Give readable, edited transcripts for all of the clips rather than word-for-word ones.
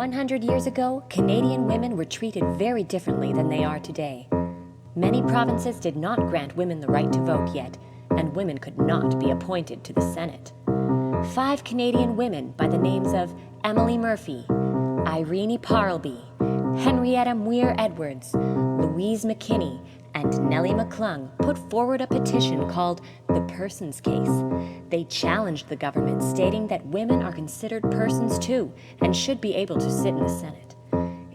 100 years ago, Canadian women were treated very differently than they are today. Many provinces did not grant women the right to vote yet, and women could not be appointed to the Senate. 5 Canadian women by the names of Emily Murphy, Irene Parlby, Henrietta Muir Edwards, Louise McKinney, and Nellie McClung put forward a petition called the Persons Case. They challenged the government, stating that women are considered persons too and should be able to sit in the Senate.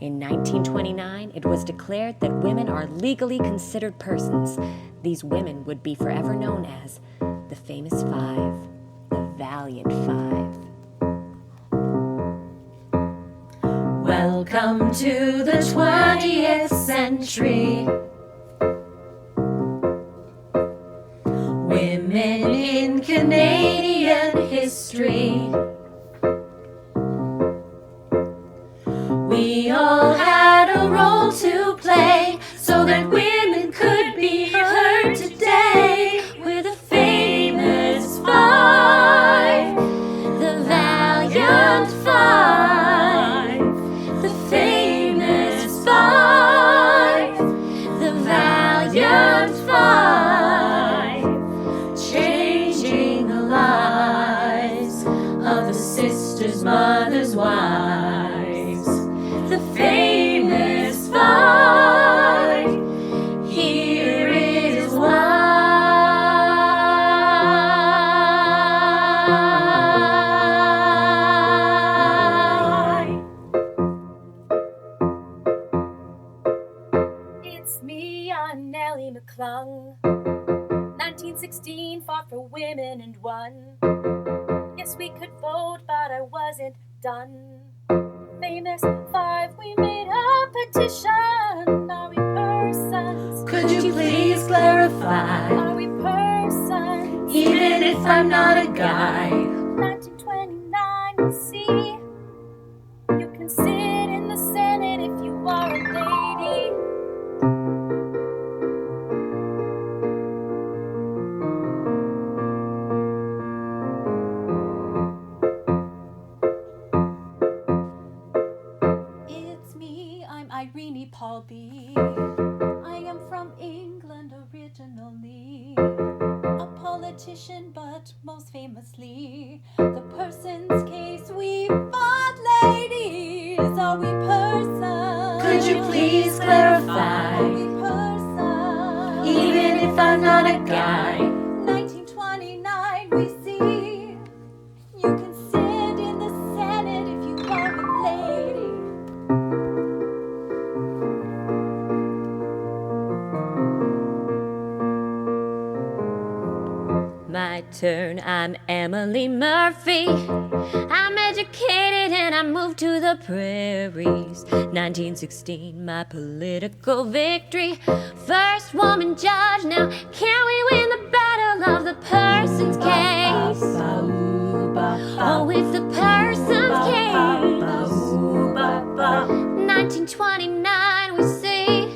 In 1929, it was declared that women are legally considered persons. These women would be forever known as the famous 5, the Valiant 5. Welcome to the 20th century. Women in Canadian history. We all had a role to play so that women could be heard today. We're the famous 5, the Valiant 5, the famous 5, the Valiant 5, changing the lives of the sisters, mothers, wives. The famous 5, here is why. It's me, I'm Nellie McClung. 1916 fought for women and won. Yes, we could vote, but I wasn't done. Famous 5, we made a petition. Are we persons? Could you please clarify? Are we persons? Even if I'm not a guy. 1929, we see. You can sit in the Senate if you are a lady. Irene Parlby. I am from England originally, a politician, but most famously, the Persons Case. We fought, ladies. Are we persons? Could you please clarify? Are we persons? Even if I'm not a guy. 1929, we see. You can sit in the Senate if you are a lady. My turn, I'm Emily Murphy. I'm educated and I moved to the prairies. 1916, my political victory. First woman judge, now can we win the battle of the Persons Case? Oh, it's the Persons Case. 1929, we see.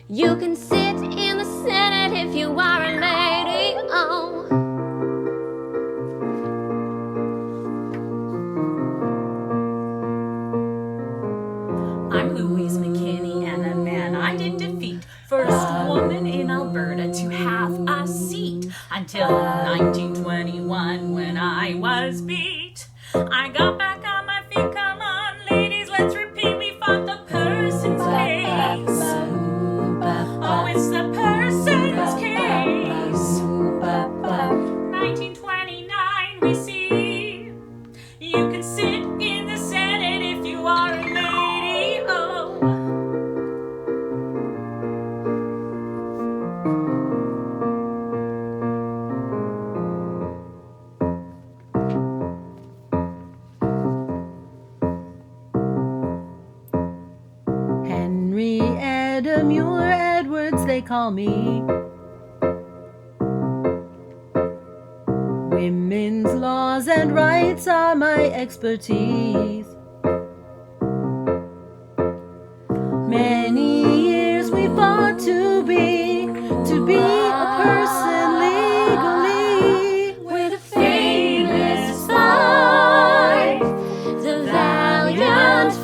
You can sit in the Senate if you are a lady. Oh. I'm Louise McKinney, and the man I did defeat, first woman in Alberta to have a seat, until 1921 when I was beat. I got back on my feet, come on ladies, let's repeat, we fought the Persons Case. Oh, it's the Persons Case. 1929 we see. You can sit in the Senate if you are a lady. Oh. Henrietta Muir Edwards, they call me. Women's laws and rights are my expertise. Many years we fought to be a person legally. We're the famous 5, the Valiant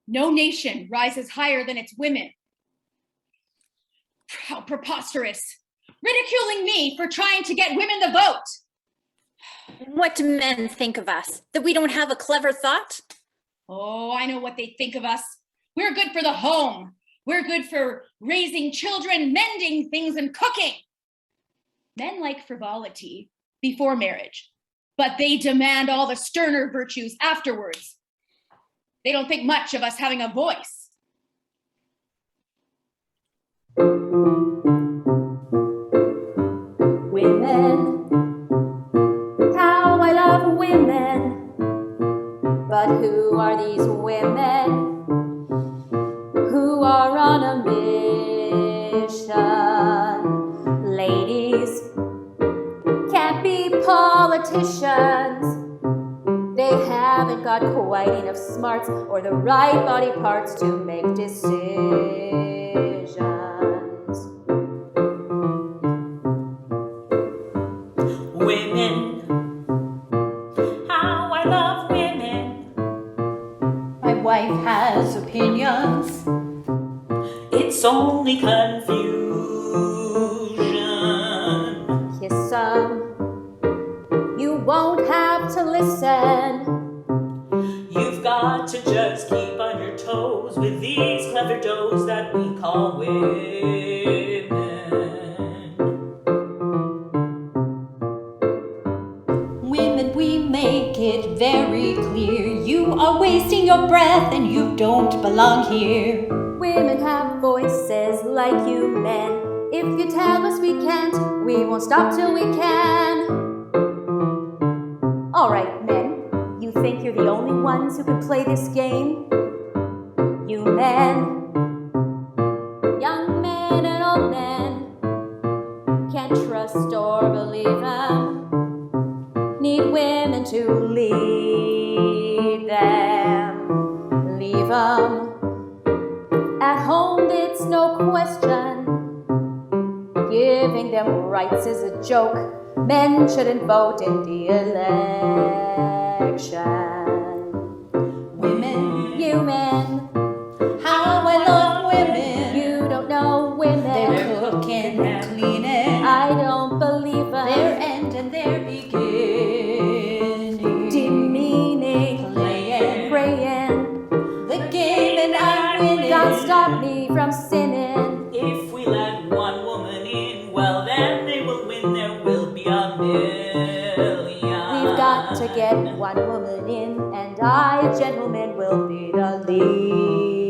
No nation rises higher than its women. How preposterous! Ridiculing me for trying to get women the vote. What do men think of us? That we don't have a clever thought? Oh, I know what they think of us. We're good for the home. We're good for raising children, mending things, and cooking. Men like frivolity before marriage, but they demand all the sterner virtues afterwards. They don't think much of us having a voice. Women, how I love women. But who are these women who are on a mission? Ladies can't be politicians. They haven't got quite enough smarts or the right body parts to make decisions. Women, how I love women. My wife has opinions. It's only confusion. Kiss some. You won't have to listen. You've got to just keep on your toes with these clever does that we call women. Women, we make it very clear. You are wasting your breath and you don't belong here. Women have voices like you men. If you tell us we can't, we won't stop till we can. All right, men, you think you're the only ones who can play this game? You men, young men and old men, can't trust or believe them. Need women to lead them. Leave them at home, it's no question. Giving them rights is a joke. Men shouldn't vote in the election. Women, you men, how I love women. You don't know women. They're cooking and cleaning. I don't believe them. Their end and their beginning. Demeaning, playing, praying. The game and I'm winning. God stop me from sinning. If we let one woman in, well then they will win. There will be a million. We've got to get one woman in, and I, gentlemen, will be the leader.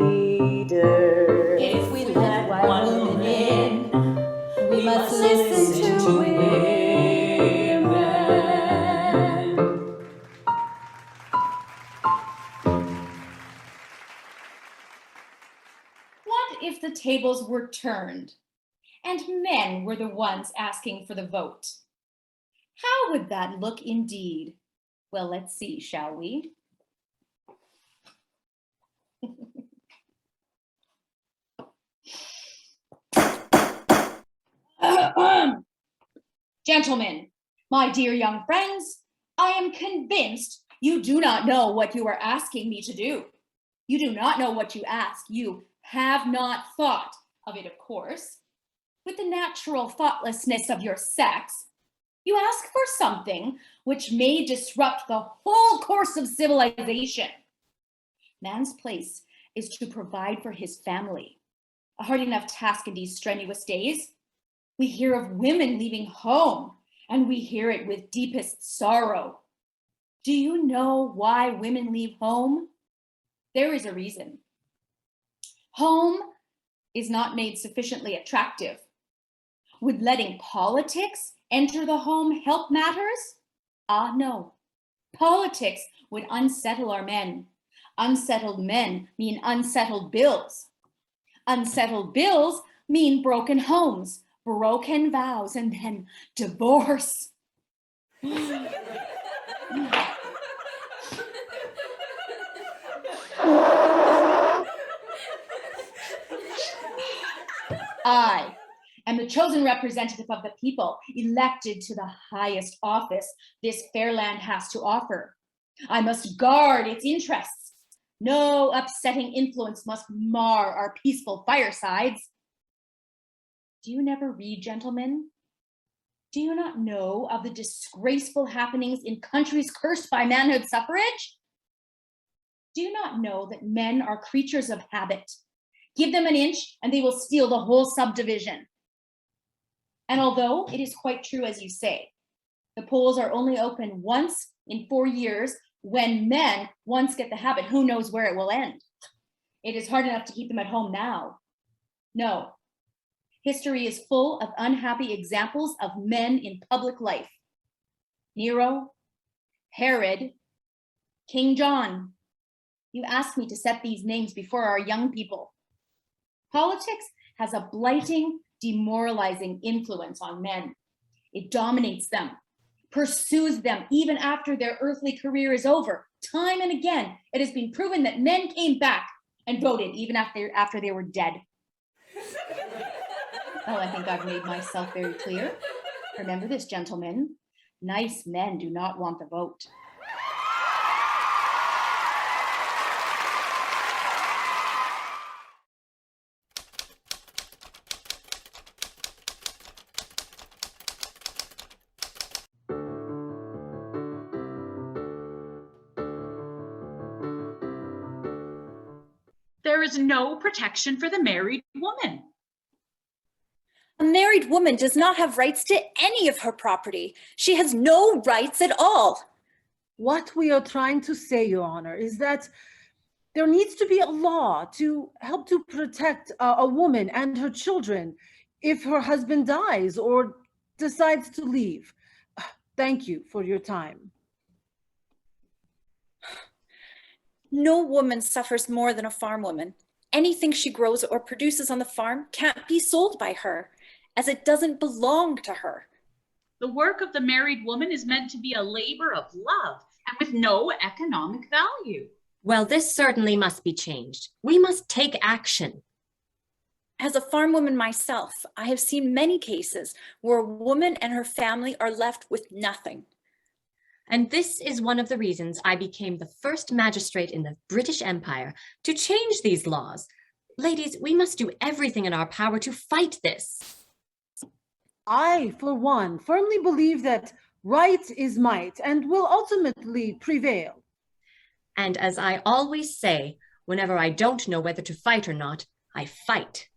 If we let one woman in, we must listen to women. What if the tables were turned and men were the ones asking for the vote? How would that look indeed? Well, let's see, shall we? Gentlemen, my dear young friends, I am convinced you do not know what you are asking me to do. You do not know what you ask. You have not thought of it, of course. With the natural thoughtlessness of your sex, you ask for something which may disrupt the whole course of civilization. Man's place is to provide for his family, a hard enough task in these strenuous days. We hear of women leaving home, and we hear it with deepest sorrow. Do you know why women leave home? There is a reason. Home is not made sufficiently attractive. Would letting politics enter the home help matters? Ah, no. Politics would unsettle our men. Unsettled men mean unsettled bills. Unsettled bills mean broken homes, broken vows, and then divorce. I am the chosen representative of the people, elected to the highest office this fair land has to offer. I must guard its interests. No upsetting influence must mar our peaceful firesides. Do you never read, gentlemen? Do you not know of the disgraceful happenings in countries cursed by manhood suffrage? Do you not know that men are creatures of habit? Give them an inch and they will steal the whole subdivision. And although it is quite true as you say, the polls are only open once in 4 years, when men once get the habit, who knows where it will end? It is hard enough to keep them at home now. No, history is full of unhappy examples of men in public life. Nero, Herod, King John. You asked me to set these names before our young people. Politics has a blighting, demoralizing influence on men. It dominates them, pursues them even after their earthly career is over. Time and again, it has been proven that men came back and voted even after they were dead. Well, I think I've made myself very clear. Remember this, gentlemen. Nice men do not want the vote. There is no protection for the married woman. A married woman does not have rights to any of her property. She has no rights at all. What we are trying to say, Your Honor, is that there needs to be a law to help to protect a woman and her children if her husband dies or decides to leave. Thank you for your time. No woman suffers more than a farm woman. Anything she grows or produces on the farm can't be sold by her, as it doesn't belong to her. The work of the married woman is meant to be a labor of love and with no economic value. Well, this certainly must be changed. We must take action. As a farm woman myself, I have seen many cases where a woman and her family are left with nothing. And this is one of the reasons I became the first magistrate in the British Empire to change these laws. Ladies, we must do everything in our power to fight this. I, for one, firmly believe that right is might and will ultimately prevail. And as I always say, whenever I don't know whether to fight or not, I fight.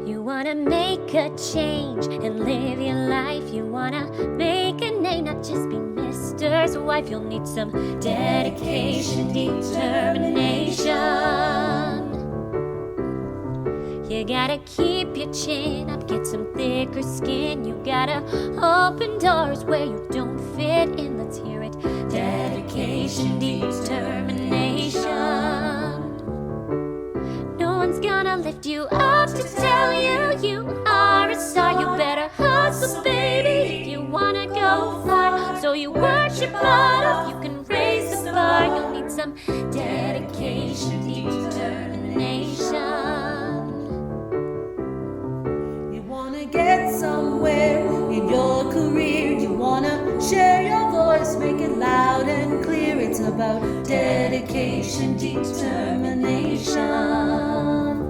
You wanna make a change and live your life. You wanna make a name, not just be Mr.'s wife. You'll need some dedication, determination. You gotta keep your chin up, get some thicker skin. You gotta open doors where you don't fit in. Let's hear it. Dedication, determination. No one's gonna lift you up to tell you you are a star. You better hustle, baby, if you wanna go far. So you work your butt off, you can raise the bar. You'll need some dedication, determination. You wanna get somewhere in your career. You wanna share your voice, make it loud and clear. It's about dedication, determination.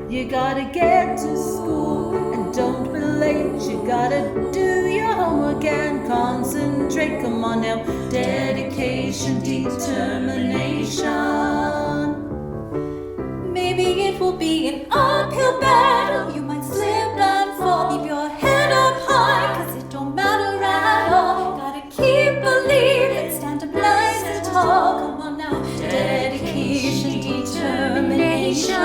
You gotta get to school and don't be late. You gotta do your homework and concentrate. Come on now, dedication, determination. Maybe it will be an uphill battle. You might slip and fall. Keep your head up high, cause it don't matter at all. Gotta keep believing, stand up nice and tall. Come on now, dedication, determination.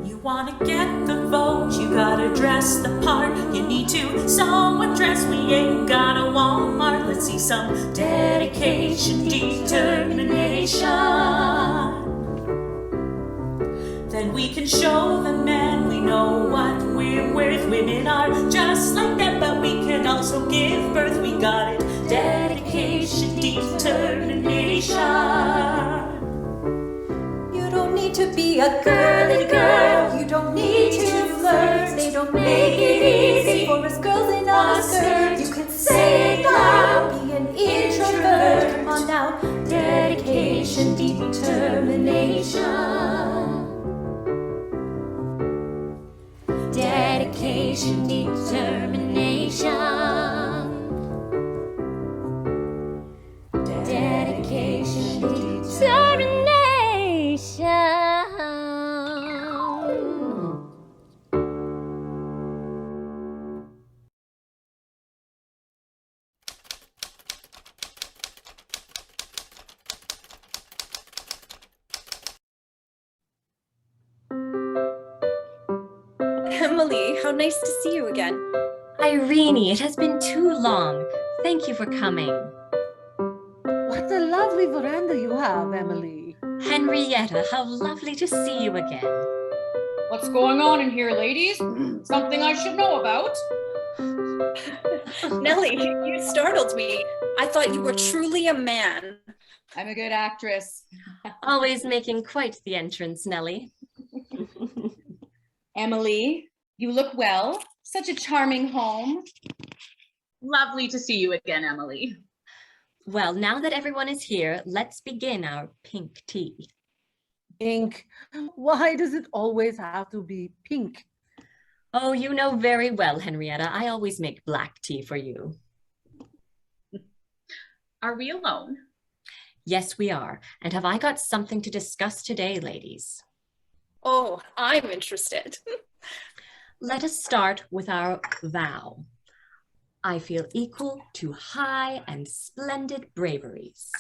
You wanna get the vote, you gotta dress the part. You need to sew a dress, we ain't got a Walmart. Let's see some dedication, determination. Then we can show the men we know what we're worth. Women are just like them, but we can also give birth. We got it, dedication, determination. You don't need to be a girly girl. You don't need to flirt. They don't make it easy for us girls in our skirts. on now. Dedication, determination. Dedication, determination. Dedication, determination. Emily, how nice to see you again. Irene, it has been too long. Thank you for coming. What a lovely veranda you have, Emily. Henrietta, how lovely to see you again. What's going on in here, ladies? Something I should know about. Nellie, you startled me. I thought you were truly a man. I'm a good actress. Always making quite the entrance, Nellie. Emily, you look well. Such a charming home. Lovely to see you again, Emily. Well, now that everyone is here, let's begin our pink tea. Pink. Why does it always have to be pink? Oh, you know very well, Henrietta. I always make black tea for you. Are we alone? Yes, we are. And have I got something to discuss today, ladies? Oh, I'm interested. Let us start with our vow. I feel equal to high and splendid braveries.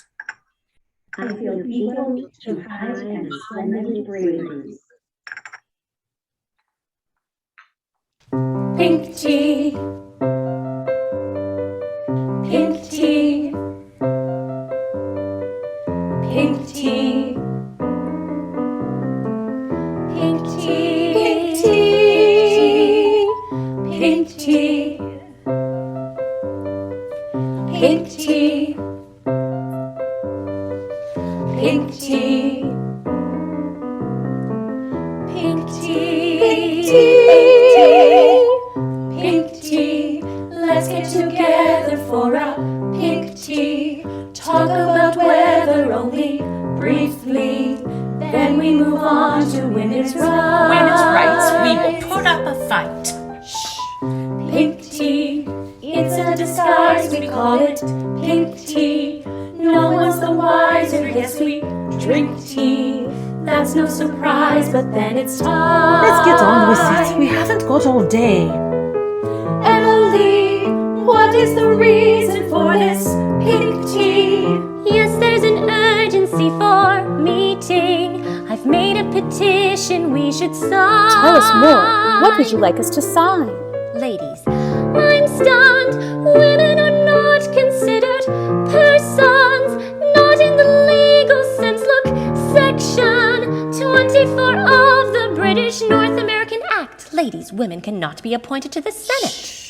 I feel equal to high and splendid braveries. Pink tea. Pink tea. Pink tea. Pink tea. Pink tea. Pink tea. Pink tea. Pink tea. Pink tea. Let's get together for a pink tea. Talk about weather only briefly. Then we move on to women's rights. Women's rights, we will put up a fight. Pink tea, it's a disguise, we call it pink tea. No one's the wiser, yes we drink tea. That's no surprise, but then it's time. Let's get on with it. We haven't got all day. Emily, what is the reason for this pink tea? Yes, there's an urgency for meeting. I've made a petition we should sign. Tell us more. What would you like us to sign? Ladies, I'm stunned. Women are not considered persons, not in the legal sense. Look, section 24 of the British North American Act. Ladies, women cannot be appointed to the Senate.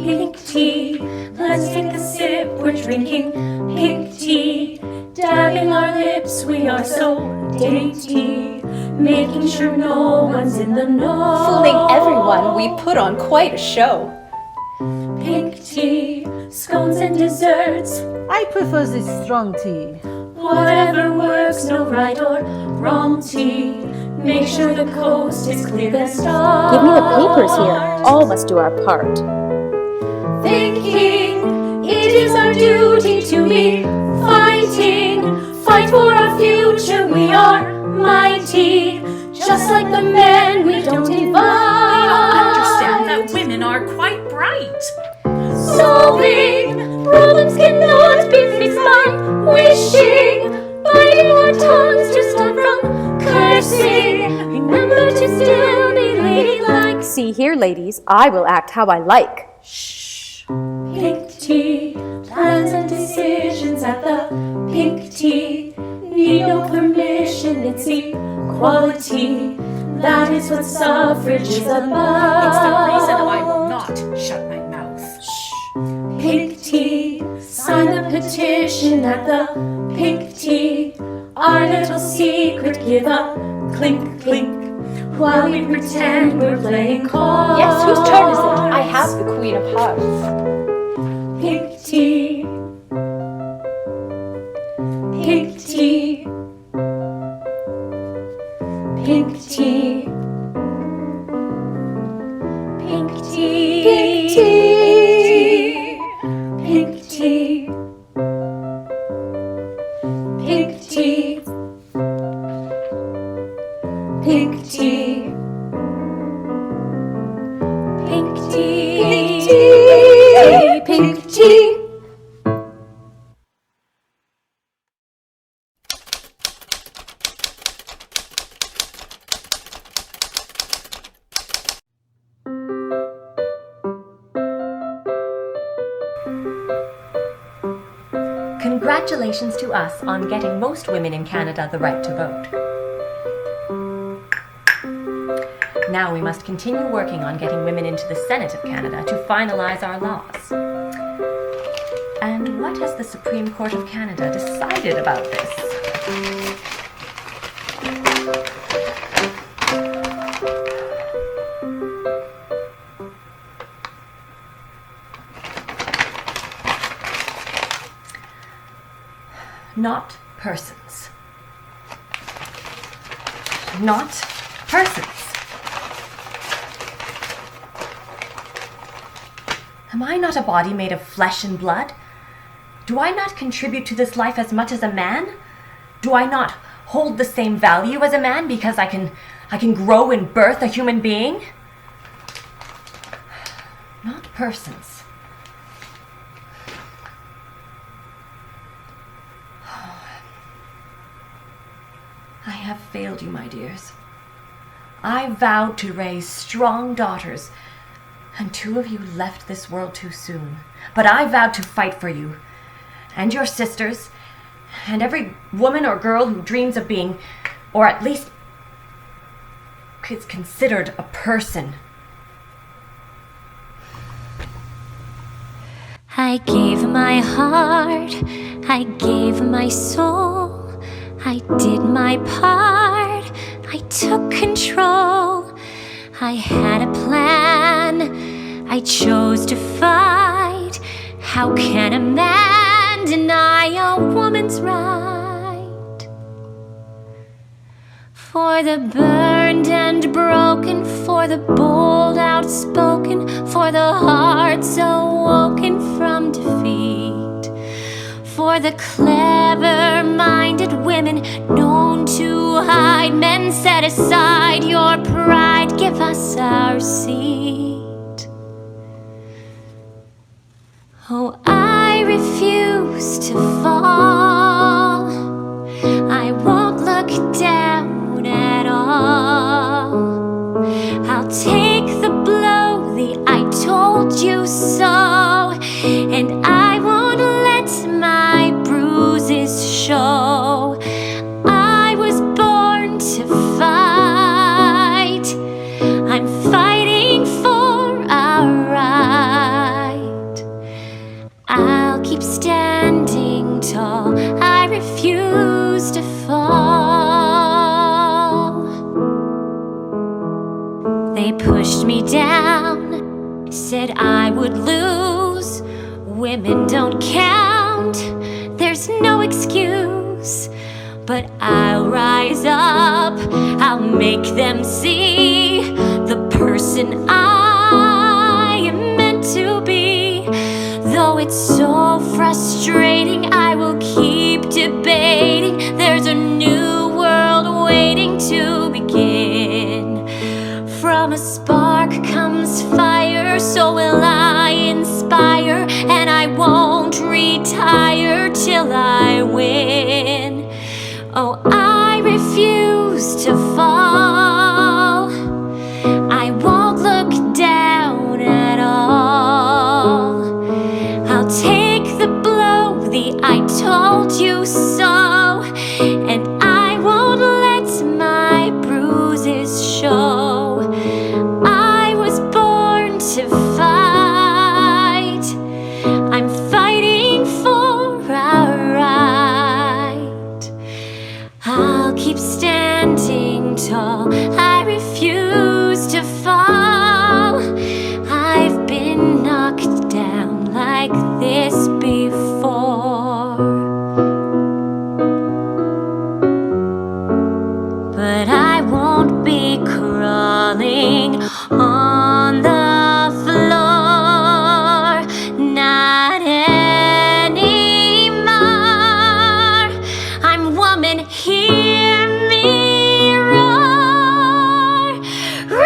Pink tea, let's take a sip. We're drinking pink tea, dabbing our lips. We are so dainty, making sure no one's in the know. Fooling everyone, we put on quite a show. Pink tea, scones and desserts. I prefer this strong tea. Whatever works, no right or wrong tea. Make sure the coast is clear, the stars. Give me the papers here. All must do our part. Thinking it is our duty to be fighting. Fight for our future, we are mighty. Just like the men we don't invite. We all understand that women are quite bright. Solving problems cannot be fixed by wishing. Biting our tongues to stop from cursing. Remember to still be ladylike. See here, ladies, I will act how I like. Pink tea, plans and decisions at the pink tea. Need no permission, it's equality. That is what suffrage is about. It's the reason I will not shut my mouth. Pink tea, sign the petition at the pink tea. Our little secret, give a clink clink while we pretend we're playing cards. Yes, whose turn is it? I have the Queen of Hearts. Pink tea. tea. Pink tea. Pink tea. Pink tea. Pink tea. Pink tea. Pink tea. Congratulations to us on getting most women in Canada the right to vote. Now we must continue working on getting women into the Senate of Canada to finalize our laws. And what has the Supreme Court of Canada decided about this? Not persons. Not persons. Am I not a body made of flesh and blood? Do I not contribute to this life as much as a man? Do I not hold the same value as a man because I can grow and birth a human being? Not persons. I have failed you, my dears. I vowed to raise strong daughters, and 2 of you left this world too soon. But I vowed to fight for you, and your sisters, and every woman or girl who dreams of being, or at least is considered a person. I gave my heart, I gave my soul, I did my part, I took control. I had a plan, I chose to fight. How can a man deny a woman's right? For the burned and broken, for the bold outspoken, for the hearts awoken from defeat. For the clever-minded women known to hide men, set aside your pride, give us our seat. Oh, I refuse to fall. I won't look down at all. I'll take the blow, the I told you so, and I won't let my bruises show. I was born to fight. I'm fighting for our right. I'll keep standing tall. I refuse to fall. They pushed me down, said I would lose. Women don't count, there's no excuse. But I'll rise up, I'll make them see the person I am meant to be. Though it's so frustrating, I will keep debating. There's a new world waiting to begin. From a spark comes fire, so will I inspire, and I won't retire till I win. Oh, I refuse to fall. I won't look down at all. I'll take the blow, the I told you so, and I won't let my bruises show. I was born to fight. I'm fighting for our right. I'll keep standing tall. falling on the floor. Not anymore. I'm woman, hear me roar. Roar.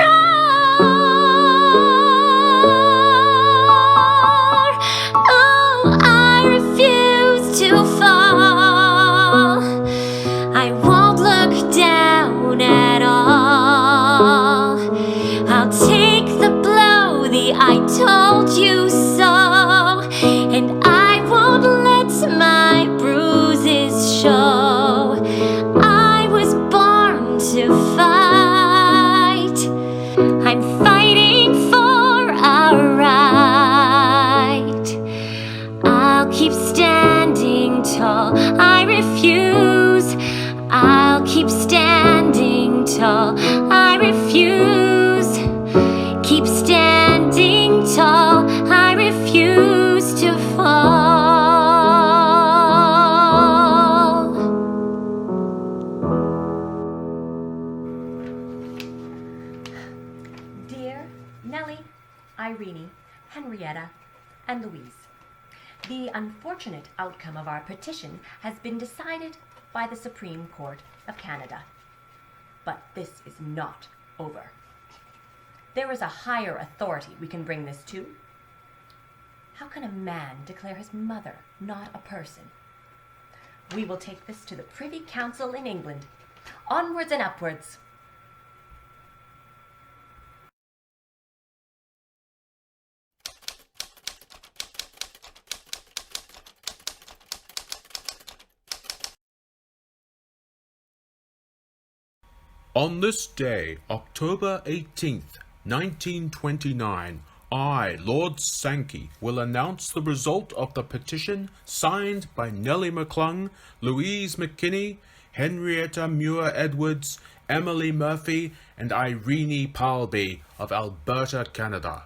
Oh, I refuse to fall. I won't look down at all. I'll take the blow, the I told you so, and I won't let my bruises show. I was born to fight. I'm fighting for our right. I'll keep standing tall. I refuse. I'll keep standing tall. I refuse. Keep standing tall. I refuse to fall. Dear Nellie, Irene, Henrietta, and Louise, the unfortunate outcome of our petition has been decided by the Supreme Court of Canada. But this is not over. There is a higher authority we can bring this to. How can a man declare his mother not a person? We will take this to the Privy Council in England. Onwards and upwards. On this day, October 18th, 1929, I, Lord Sankey, will announce the result of the petition signed by Nellie McClung, Louise McKinney, Henrietta Muir Edwards, Emily Murphy, and Irene Palby of Alberta, Canada.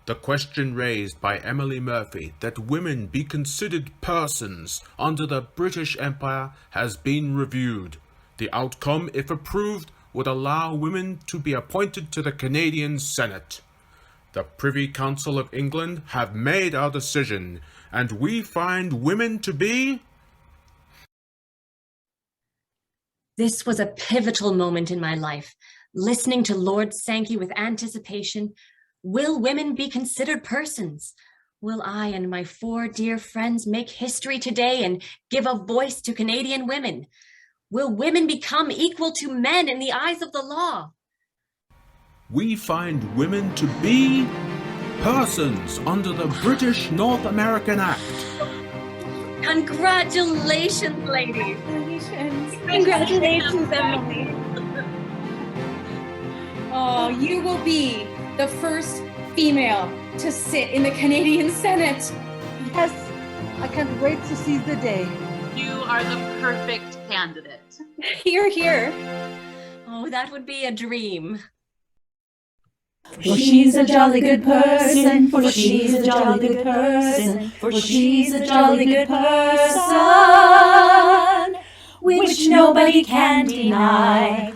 The question raised by Emily Murphy that women be considered persons under the British Empire has been reviewed. The outcome, if approved, would allow women to be appointed to the Canadian Senate. The Privy Council of England have made our decision, and we find women to be... This was a pivotal moment in my life. Listening to Lord Sankey with anticipation, will women be considered persons? Will I and my 4 dear friends make history today and give a voice to Canadian women? Will women become equal to men in the eyes of the law? We find women to be persons under the British North American Act. Congratulations, ladies. Congratulations, Emily. Oh, you will be the first female to sit in the Canadian Senate. Yes, I can't wait to seize the day. You are the perfect candidate. Hear, hear. Oh, that would be a dream. For she's a jolly good person, for she's a jolly good person, for she's a jolly good person, which nobody can deny.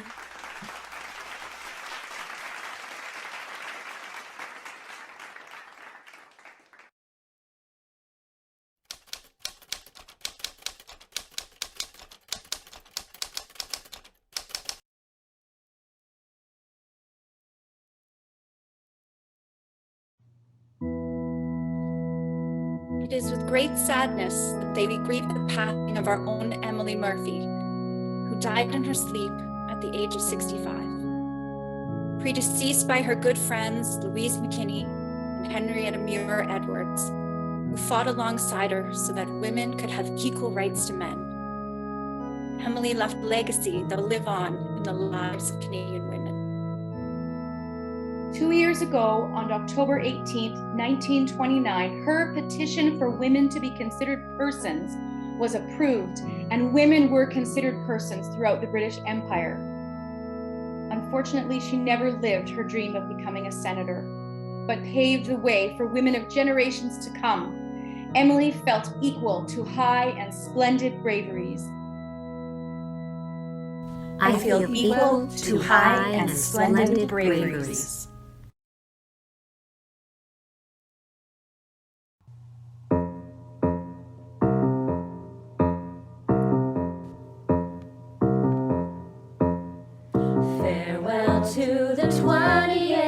It is with great sadness that they grieve the passing of our own Emily Murphy, who died in her sleep at the age of 65. Predeceased by her good friends Louise McKinney and Henrietta Muir Edwards, who fought alongside her so that women could have equal rights to men. Emily left a legacy that will live on in the lives of Canadian women. 2 years ago, on October 18th, 1929, her petition for women to be considered persons was approved, and women were considered persons throughout the British Empire. Unfortunately, she never lived her dream of becoming a senator, but paved the way for women of generations to come. Emily felt equal to high and splendid braveries. I feel equal to high and splendid braveries. Farewell to the 20th